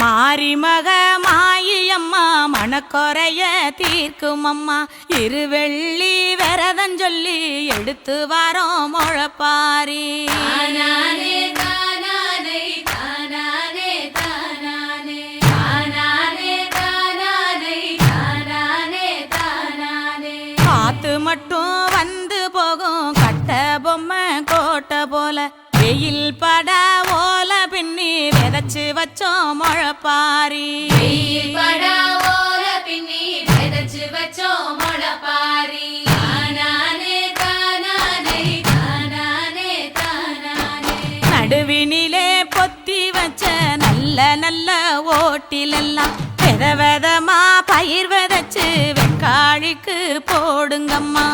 மாரிமக மாயம்மா மனக்குறைய தீர்க்கும் அம்மா இருவெள்ளி விரதம் சொல்லி எடுத்து வரோம் முழப்பாரி காத்து மட்டும் வந்து போகும் கட்ட பொம்மை கோட்டை போல வெயில் பட ஓல பின்னி விதைச்சு வச்சோம் முழப்பாரி நடுவினிலே பொத்தி வச்ச நல்ல நல்ல ஓட்டிலெல்லாம் வித விதமா பயிர் விதைச்சு வெக்காளிக்கு போடுங்கம்மா.